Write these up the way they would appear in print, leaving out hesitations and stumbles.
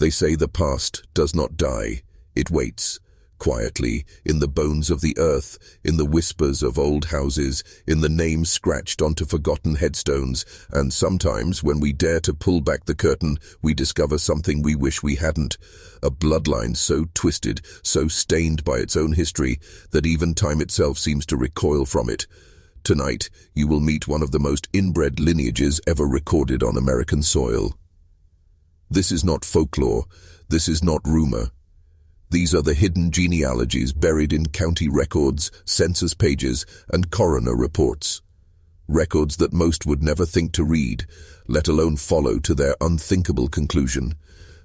They say the past does not die. It waits, quietly, in the bones of the earth, in the whispers of old houses, in the names scratched onto forgotten headstones, and sometimes, when we dare to pull back the curtain, we discover something we wish we hadn't. A bloodline so twisted, so stained by its own history, that even time itself seems to recoil from it. Tonight, you will meet one of the most inbred lineages ever recorded on American soil. This is not folklore. This is not rumor. These are the hidden genealogies buried in county records, census pages, and coroner reports. Records that most would never think to read, let alone follow to their unthinkable conclusion.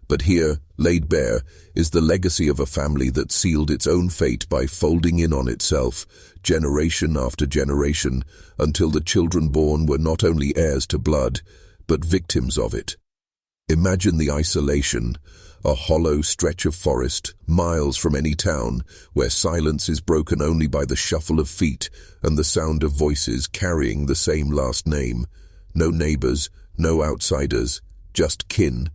But here, laid bare, is the legacy of a family that sealed its own fate by folding in on itself, generation after generation, until the children born were not only heirs to blood, but victims of it. Imagine the isolation, a hollow stretch of forest, miles from any town, where silence is broken only by the shuffle of feet and the sound of voices carrying the same last name. No neighbors, no outsiders, just kin.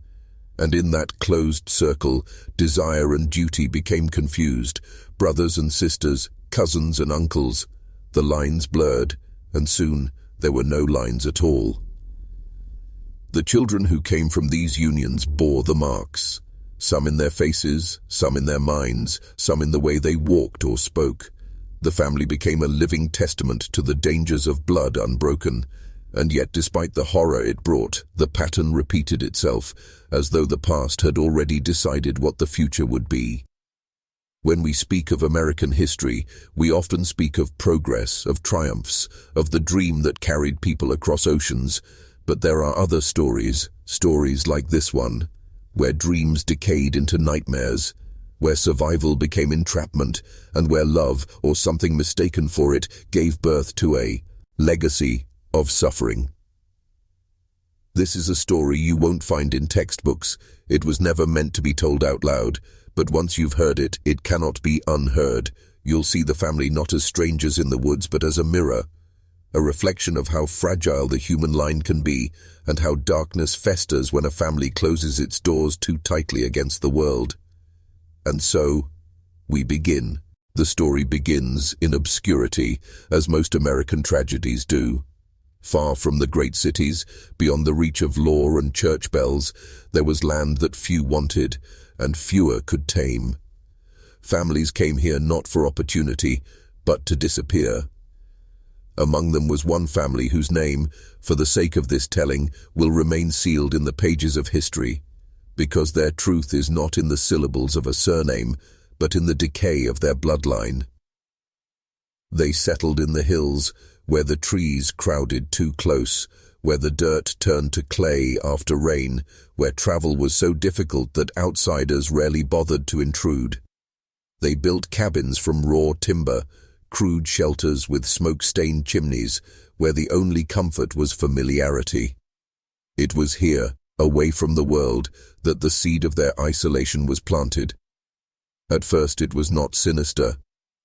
And in that closed circle, desire and duty became confused, brothers and sisters, cousins and uncles. The lines blurred, and soon there were no lines at all. The children who came from these unions bore the marks, some in their faces, some in their minds, some in the way they walked or spoke. The family became a living testament to the dangers of blood unbroken, and yet despite the horror it brought, the pattern repeated itself, as though the past had already decided what the future would be. When we speak of American history, we often speak of progress, of triumphs, of the dream that carried people across oceans. But there are other stories like this one, where dreams decayed into nightmares, where survival became entrapment, and where love, or something mistaken for it, gave birth to a legacy of suffering. This is a story you won't find in textbooks. It was never meant to be told out loud, but once you've heard it, it cannot be unheard. You'll see the family not as strangers in the woods, but as a mirror. A reflection of how fragile the human line can be, and how darkness festers when a family closes its doors too tightly against the world. And so, we begin. The story begins in obscurity, as most American tragedies do. Far from the great cities, beyond the reach of law and church bells, there was land that few wanted, and fewer could tame. Families came here not for opportunity, but to disappear. Among them was one family whose name, for the sake of this telling, will remain sealed in the pages of history, because their truth is not in the syllables of a surname, but in the decay of their bloodline. They settled in the hills, where the trees crowded too close, where the dirt turned to clay after rain, where travel was so difficult that outsiders rarely bothered to intrude. They built cabins from raw timber, crude shelters with smoke-stained chimneys, where the only comfort was familiarity. It was here, away from the world, that the seed of their isolation was planted. At first it was not sinister.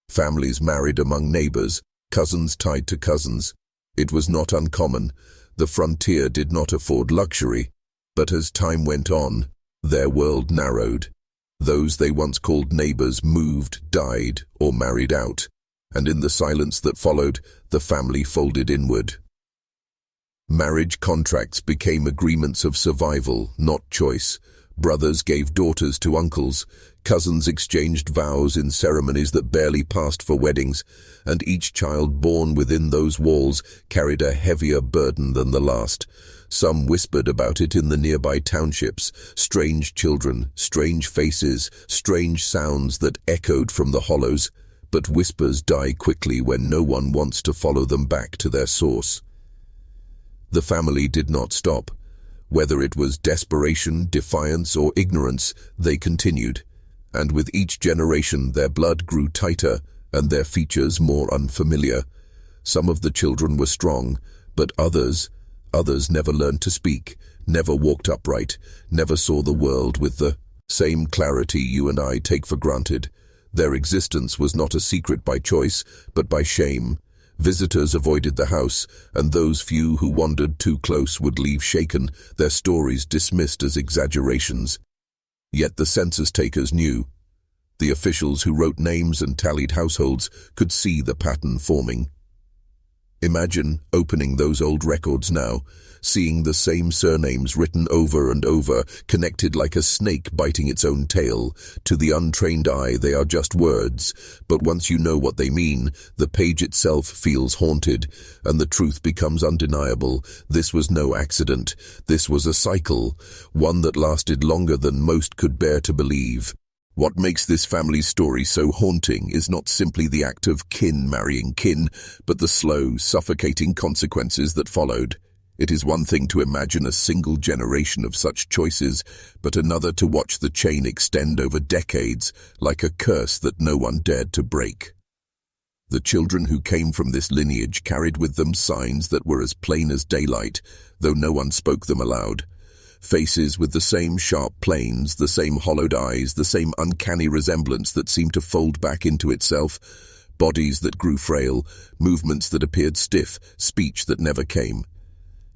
Families married among neighbors, cousins tied to cousins. It was not uncommon. The frontier did not afford luxury. But as time went on, their world narrowed. Those they once called neighbors moved, died, or married out. And in the silence that followed, the family folded inward. Marriage contracts became agreements of survival, not choice. Brothers gave daughters to uncles, cousins exchanged vows in ceremonies that barely passed for weddings, and each child born within those walls carried a heavier burden than the last. Some whispered about it in the nearby townships, strange children, strange faces, strange sounds that echoed from the hollows. But whispers die quickly when no one wants to follow them back to their source. The family did not stop. Whether it was desperation, defiance, or ignorance, they continued. And with each generation their blood grew tighter and their features more unfamiliar. Some of the children were strong, but others never learned to speak, never walked upright, never saw the world with the same clarity you and I take for granted. Their existence was not a secret by choice, but by shame. Visitors avoided the house, and those few who wandered too close would leave shaken, their stories dismissed as exaggerations. Yet the census takers knew. The officials who wrote names and tallied households could see the pattern forming. Imagine opening those old records now, seeing the same surnames written over and over, connected like a snake biting its own tail. To the untrained eye, they are just words, but once you know what they mean, the page itself feels haunted, and the truth becomes undeniable. This was no accident. This was a cycle, one that lasted longer than most could bear to believe. What makes this family's story so haunting is not simply the act of kin marrying kin, but the slow, suffocating consequences that followed. It is one thing to imagine a single generation of such choices, but another to watch the chain extend over decades, like a curse that no one dared to break. The children who came from this lineage carried with them signs that were as plain as daylight, though no one spoke them aloud. Faces with the same sharp planes, the same hollowed eyes, the same uncanny resemblance that seemed to fold back into itself, bodies that grew frail, movements that appeared stiff, speech that never came.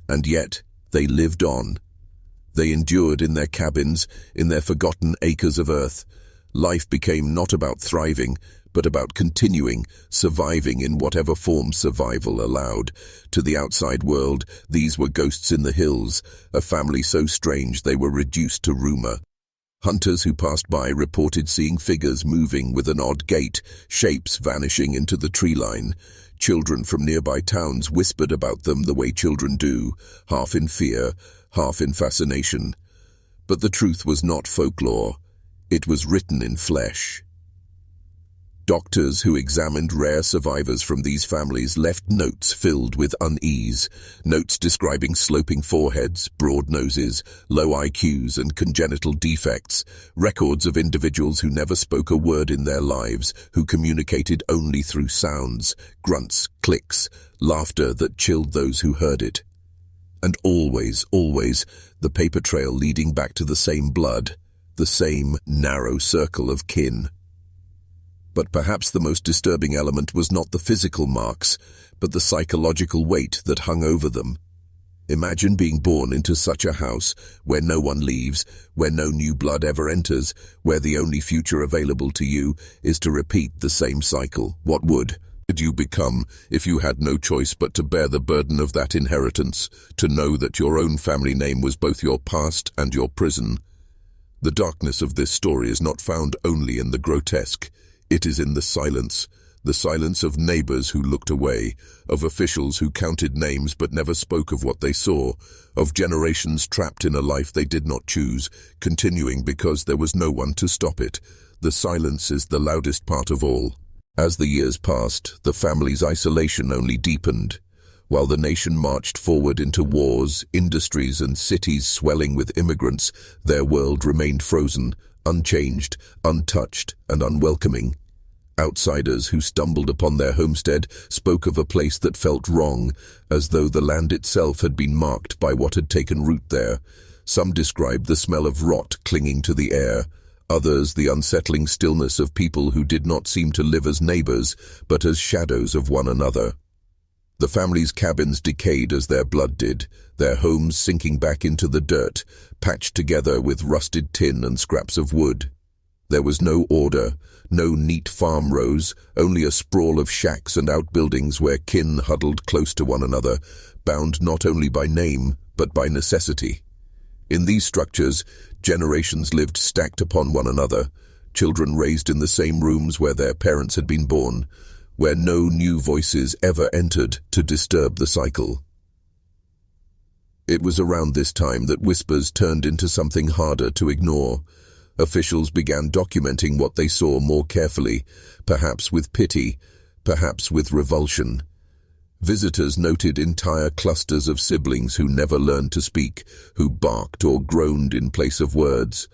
And yet, they lived on. They endured in their cabins, in their forgotten acres of earth. Life became not about thriving, but about continuing, surviving in whatever form survival allowed. To the outside world, these were ghosts in the hills, a family so strange they were reduced to rumor. Hunters who passed by reported seeing figures moving with an odd gait, shapes vanishing into the tree line. Children from nearby towns whispered about them the way children do, half in fear, half in fascination. But the truth was not folklore. It was written in flesh. Doctors who examined rare survivors from these families left notes filled with unease, notes describing sloping foreheads, broad noses, low IQs, and congenital defects, records of individuals who never spoke a word in their lives, who communicated only through sounds, grunts, clicks, laughter that chilled those who heard it. And always, the paper trail leading back to the same blood, the same narrow circle of kin. But perhaps the most disturbing element was not the physical marks, but the psychological weight that hung over them. Imagine being born into such a house, where no one leaves, where no new blood ever enters, where the only future available to you is to repeat the same cycle. What would you become if you had no choice but to bear the burden of that inheritance, to know that your own family name was both your past and your prison? The darkness of this story is not found only in the grotesque. It is in the silence of neighbors who looked away, of officials who counted names but never spoke of what they saw, of generations trapped in a life they did not choose, continuing because there was no one to stop it. The silence is the loudest part of all. As the years passed, the family's isolation only deepened. While the nation marched forward into wars, industries, and cities swelling with immigrants, their world remained frozen, unchanged, untouched, and unwelcoming. Outsiders who stumbled upon their homestead spoke of a place that felt wrong, as though the land itself had been marked by what had taken root there. Some described the smell of rot clinging to the air, others the unsettling stillness of people who did not seem to live as neighbors, but as shadows of one another. The family's cabins decayed as their blood did, their homes sinking back into the dirt, patched together with rusted tin and scraps of wood. There was no order, no neat farm rows, only a sprawl of shacks and outbuildings where kin huddled close to one another, bound not only by name, but by necessity. In these structures, generations lived stacked upon one another, children raised in the same rooms where their parents had been born, where no new voices ever entered to disturb the cycle. It was around this time that whispers turned into something harder to ignore. Officials began documenting what they saw more carefully, perhaps with pity, perhaps with revulsion. Visitors noted entire clusters of siblings who never learned to speak, who barked or groaned in place of words.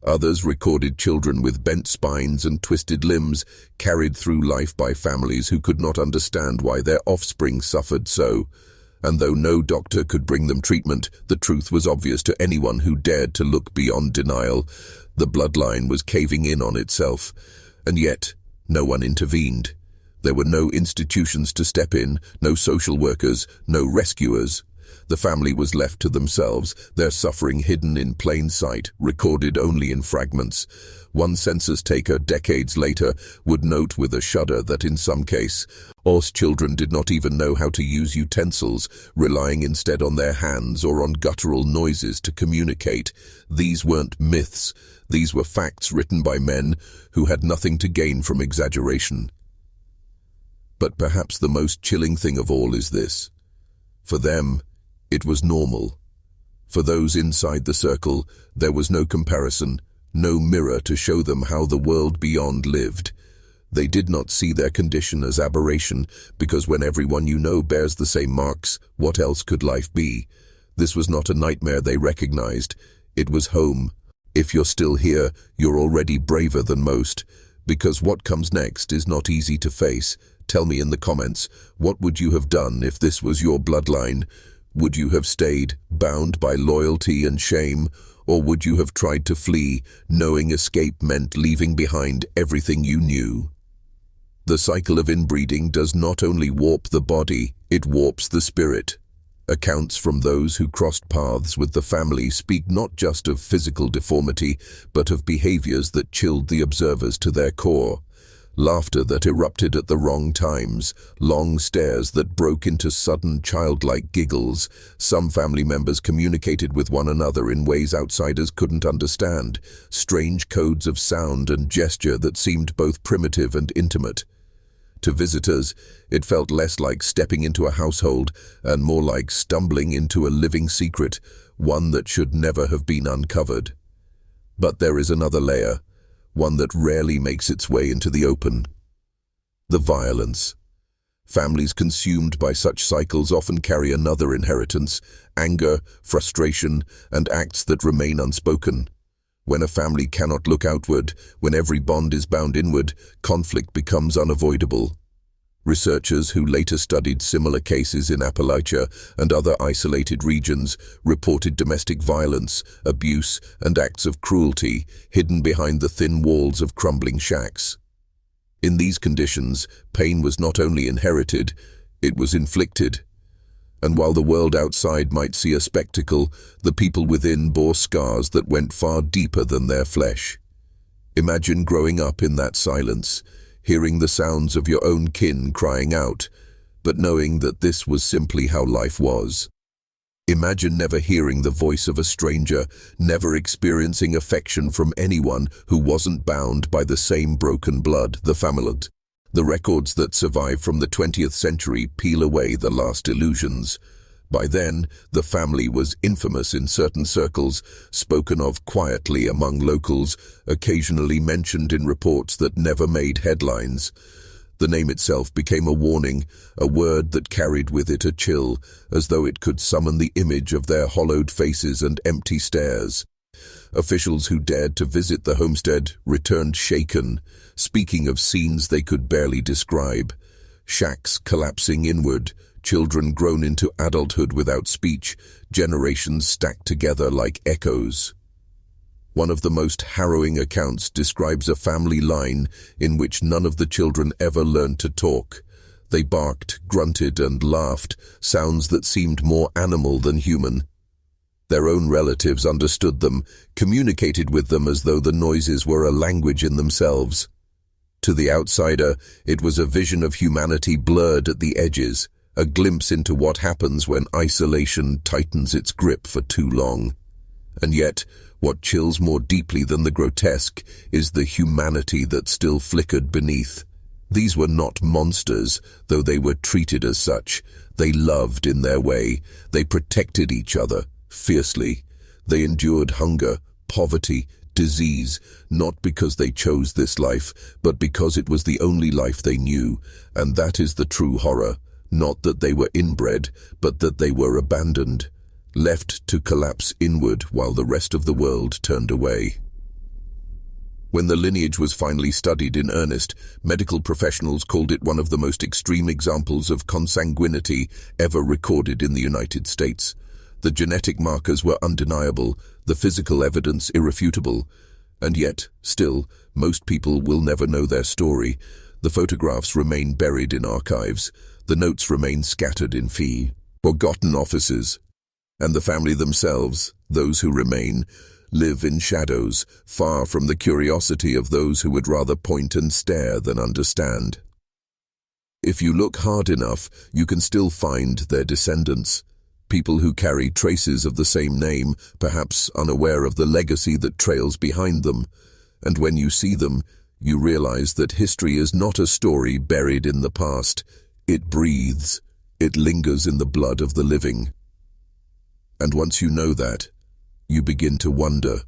Others recorded children with bent spines and twisted limbs, carried through life by families who could not understand why their offspring suffered so. And though no doctor could bring them treatment, the truth was obvious to anyone who dared to look beyond denial. The bloodline was caving in on itself, and yet no one intervened. There were no institutions to step in, no social workers, no rescuers. The family was left to themselves, their suffering hidden in plain sight, recorded only in fragments. One census taker decades later would note with a shudder that in some case, most children did not even know how to use utensils, relying instead on their hands or on guttural noises to communicate. These weren't myths, these were facts written by men who had nothing to gain from exaggeration. But perhaps the most chilling thing of all is this. For them, it was normal. For those inside the circle, there was no comparison, no mirror to show them how the world beyond lived. They did not see their condition as aberration, because when everyone you know bears the same marks, what else could life be? This was not a nightmare they recognized. It was home. If you're still here, you're already braver than most, because what comes next is not easy to face. Tell me in the comments, what would you have done if this was your bloodline? Would you have stayed, bound by loyalty and shame, or would you have tried to flee, knowing escape meant leaving behind everything you knew? The cycle of inbreeding does not only warp the body, it warps the spirit. Accounts from those who crossed paths with the family speak not just of physical deformity, but of behaviors that chilled the observers to their core. Laughter that erupted at the wrong times, long stares that broke into sudden childlike giggles. Some family members communicated with one another in ways outsiders couldn't understand, strange codes of sound and gesture that seemed both primitive and intimate. To visitors, it felt less like stepping into a household and more like stumbling into a living secret, one that should never have been uncovered. But there is another layer, one that rarely makes its way into the open. The violence. Families consumed by such cycles often carry another inheritance: anger, frustration, and acts that remain unspoken. When a family cannot look outward, when every bond is bound inward, conflict becomes unavoidable. Researchers who later studied similar cases in Appalachia and other isolated regions reported domestic violence, abuse, and acts of cruelty hidden behind the thin walls of crumbling shacks. In these conditions, pain was not only inherited, it was inflicted. And while the world outside might see a spectacle, the people within bore scars that went far deeper than their flesh. Imagine growing up in that silence, hearing the sounds of your own kin crying out, but knowing that this was simply how life was. Imagine never hearing the voice of a stranger, never experiencing affection from anyone who wasn't bound by the same broken blood, the family. The records that survive from the 20th century peel away the last illusions. By then, the family was infamous in certain circles, spoken of quietly among locals, occasionally mentioned in reports that never made headlines. The name itself became a warning, a word that carried with it a chill, as though it could summon the image of their hollowed faces and empty stares. Officials who dared to visit the homestead returned shaken, speaking of scenes they could barely describe. Shacks collapsing inward, children grown into adulthood without speech, generations stacked together like echoes. One of the most harrowing accounts describes a family line in which none of the children ever learned to talk. They barked, grunted, and laughed, sounds that seemed more animal than human. Their own relatives understood them, communicated with them as though the noises were a language in themselves. To the outsider, it was a vision of humanity blurred at the edges, a glimpse into what happens when isolation tightens its grip for too long. And yet, what chills more deeply than the grotesque is the humanity that still flickered beneath. These were not monsters, though they were treated as such. They loved in their way. They protected each other fiercely. They endured hunger, poverty, disease, not because they chose this life, but because it was the only life they knew. And that is the true horror. Not that they were inbred, but that they were abandoned, left to collapse inward while the rest of the world turned away. When the lineage was finally studied in earnest, medical professionals called it one of the most extreme examples of consanguinity ever recorded in the United States. The genetic markers were undeniable, the physical evidence irrefutable, and yet, still, most people will never know their story. The photographs remain buried in archives, the notes remain scattered in fee. forgotten offices, and the family themselves, those who remain, live in shadows, far from the curiosity of those who would rather point and stare than understand. If you look hard enough, you can still find their descendants, people who carry traces of the same name, perhaps unaware of the legacy that trails behind them. And when you see them, you realize that history is not a story buried in the past. It breathes. It lingers in the blood of the living. And once you know that, you begin to wonder,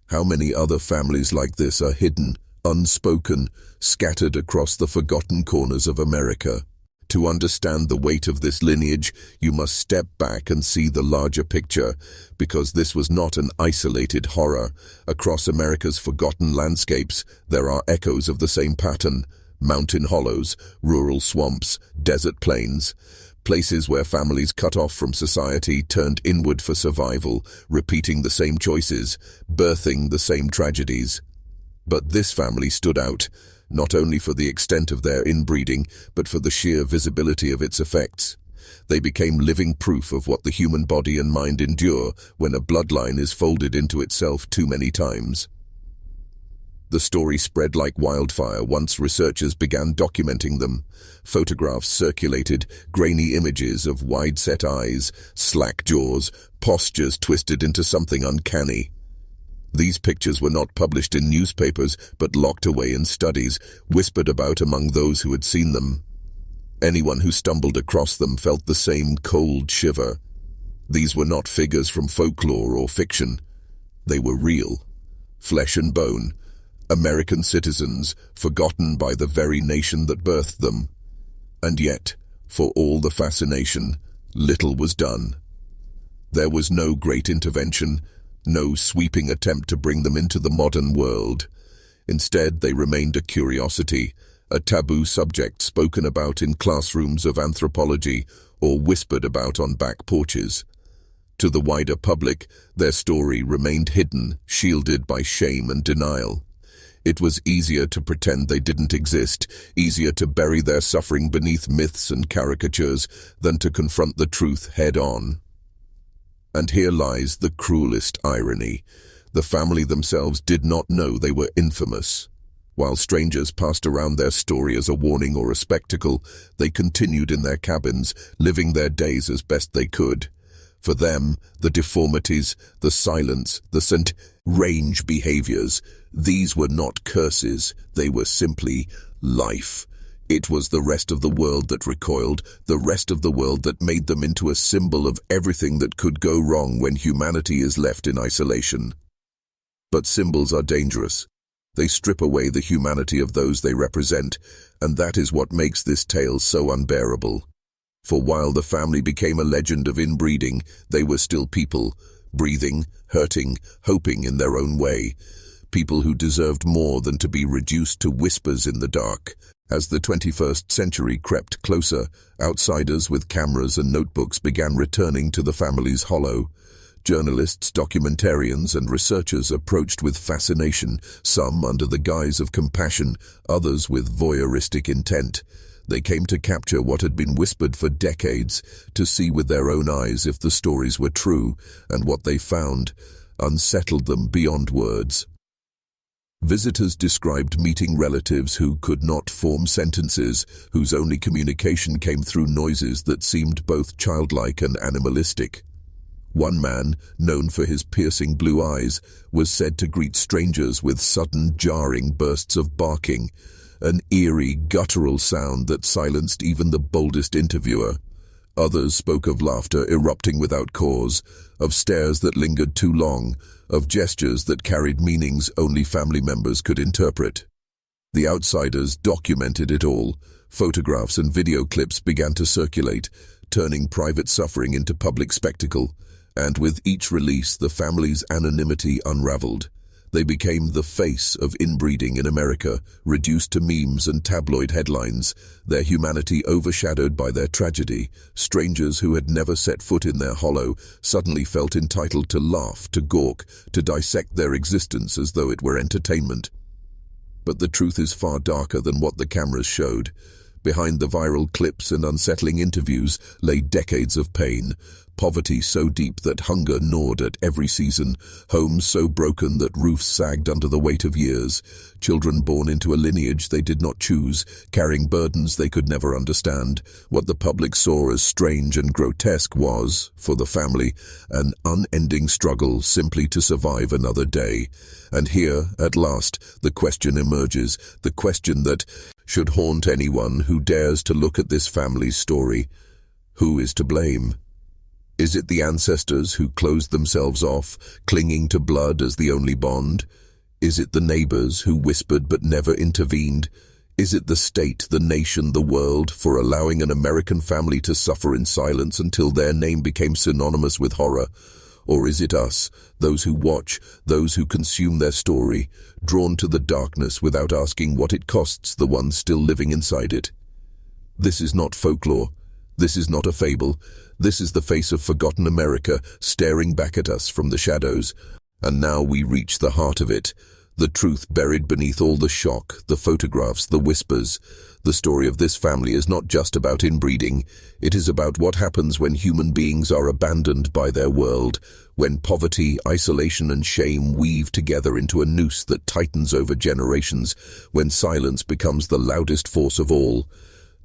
how many other families like this are hidden, unspoken, scattered across the forgotten corners of America? To understand the weight of this lineage, you must step back and see the larger picture, because this was not an isolated horror. Across America's forgotten landscapes, there are echoes of the same pattern: mountain hollows, rural swamps, desert plains, places where families cut off from society turned inward for survival, repeating the same choices, birthing the same tragedies. But this family stood out, not only for the extent of their inbreeding, but for the sheer visibility of its effects. They became living proof of what the human body and mind endure when a bloodline is folded into itself too many times. The story spread like wildfire once researchers began documenting them. Photographs circulated, grainy images of wide-set eyes, slack jaws, postures twisted into something uncanny. These pictures were not published in newspapers, but locked away in studies, whispered about among those who had seen them. Anyone who stumbled across them felt the same cold shiver. These were not figures from folklore or fiction. They were real, flesh and bone, American citizens, forgotten by the very nation that birthed them. And yet, for all the fascination, little was done. There was no great intervention, no sweeping attempt to bring them into the modern world. Instead, they remained a curiosity, a taboo subject spoken about in classrooms of anthropology or whispered about on back porches. To the wider public, their story remained hidden, shielded by shame and denial. It was easier to pretend they didn't exist, easier to bury their suffering beneath myths and caricatures than to confront the truth head-on. And here lies the cruelest irony. The family themselves did not know they were infamous. While strangers passed around their story as a warning or a spectacle, they continued in their cabins, living their days as best they could. For them, the deformities, the silence, the strange behaviors, these were not curses, they were simply life. It was the rest of the world that recoiled, the rest of the world that made them into a symbol of everything that could go wrong when humanity is left in isolation. But symbols are dangerous. They strip away the humanity of those they represent, and that is what makes this tale so unbearable. For while the family became a legend of inbreeding, they were still people, breathing, hurting, hoping in their own way. People who deserved more than to be reduced to whispers in the dark. As the 21st century crept closer, outsiders with cameras and notebooks began returning to the family's hollow. Journalists, documentarians, and researchers approached with fascination, some under the guise of compassion, others with voyeuristic intent. They came to capture what had been whispered for decades, to see with their own eyes if the stories were true, and what they found unsettled them beyond words. Visitors described meeting relatives who could not form sentences, whose only communication came through noises that seemed both childlike and animalistic. One man, known for his piercing blue eyes, was said to greet strangers with sudden jarring bursts of barking, an eerie, guttural sound that silenced even the boldest interviewer. Others spoke of laughter erupting without cause, of stares that lingered too long, of gestures that carried meanings only family members could interpret. The outsiders documented it all. Photographs and video clips began to circulate, turning private suffering into public spectacle, and with each release the family's anonymity unraveled. They became the face of inbreeding in America, reduced to memes and tabloid headlines, their humanity overshadowed by their tragedy. Strangers who had never set foot in their hollow suddenly felt entitled to laugh, to gawk, to dissect their existence as though it were entertainment. But the truth is far darker than what the cameras showed. Behind the viral clips and unsettling interviews lay decades of pain. Poverty so deep that hunger gnawed at every season, homes so broken that roofs sagged under the weight of years, children born into a lineage they did not choose, carrying burdens they could never understand. What the public saw as strange and grotesque was, for the family, an unending struggle simply to survive another day. And here, at last, the question emerges, the question that should haunt anyone who dares to look at this family's story. Who is to blame? Is it the ancestors who closed themselves off, clinging to blood as the only bond? Is it the neighbors who whispered but never intervened? Is it the state, the nation, the world, for allowing an American family to suffer in silence until their name became synonymous with horror? Or is it us, those who watch, those who consume their story, drawn to the darkness without asking what it costs the ones still living inside it? This is not folklore. This is not a fable. This is the face of forgotten America staring back at us from the shadows. And now we reach the heart of it. The truth buried beneath all the shock, the photographs, the whispers. The story of this family is not just about inbreeding. It is about what happens when human beings are abandoned by their world, when poverty, isolation, and shame weave together into a noose that tightens over generations, when silence becomes the loudest force of all.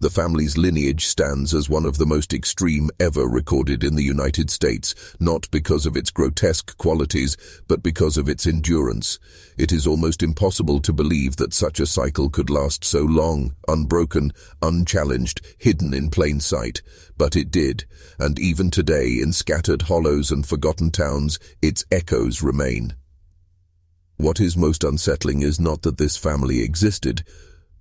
The family's lineage stands as one of the most extreme ever recorded in the United States, not because of its grotesque qualities, but because of its endurance. It is almost impossible to believe that such a cycle could last so long, unbroken, unchallenged, hidden in plain sight. But it did, and even today, in scattered hollows and forgotten towns, its echoes remain. What is most unsettling is not that this family existed,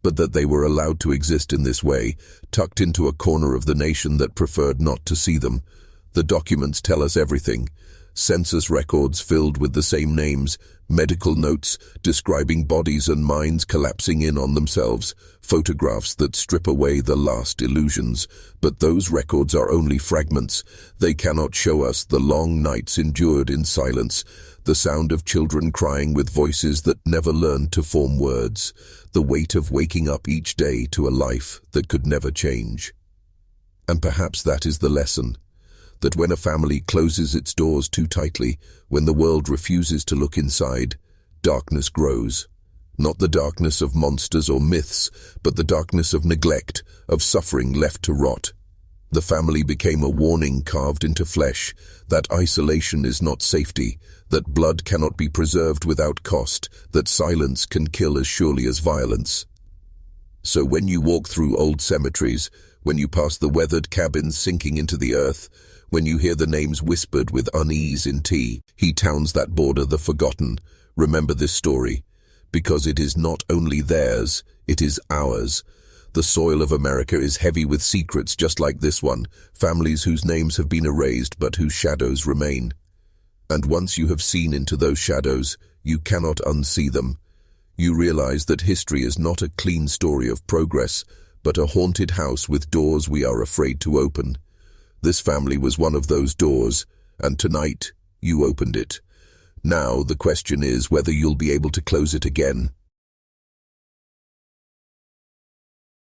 but that they were allowed to exist in this way, tucked into a corner of the nation that preferred not to see them. The documents tell us everything. Census records filled with the same names, medical notes describing bodies and minds collapsing in on themselves, photographs that strip away the last illusions. But those records are only fragments. They cannot show us the long nights endured in silence, the sound of children crying with voices that never learned to form words, the weight of waking up each day to a life that could never change. And perhaps that is the lesson, that when a family closes its doors too tightly, when the world refuses to look inside, darkness grows. Not the darkness of monsters or myths, but the darkness of neglect, of suffering left to rot. The family became a warning carved into flesh, that isolation is not safety, that blood cannot be preserved without cost, that silence can kill as surely as violence. So when you walk through old cemeteries, when you pass the weathered cabins sinking into the earth, when you hear the names whispered with unease in towns that border the forgotten, remember this story, because it is not only theirs, it is ours. The soil of America is heavy with secrets just like this one, families whose names have been erased but whose shadows remain. And once you have seen into those shadows, you cannot unsee them. You realize that history is not a clean story of progress, but a haunted house with doors we are afraid to open. This family was one of those doors, and tonight you opened it. Now the question is whether you'll be able to close it again.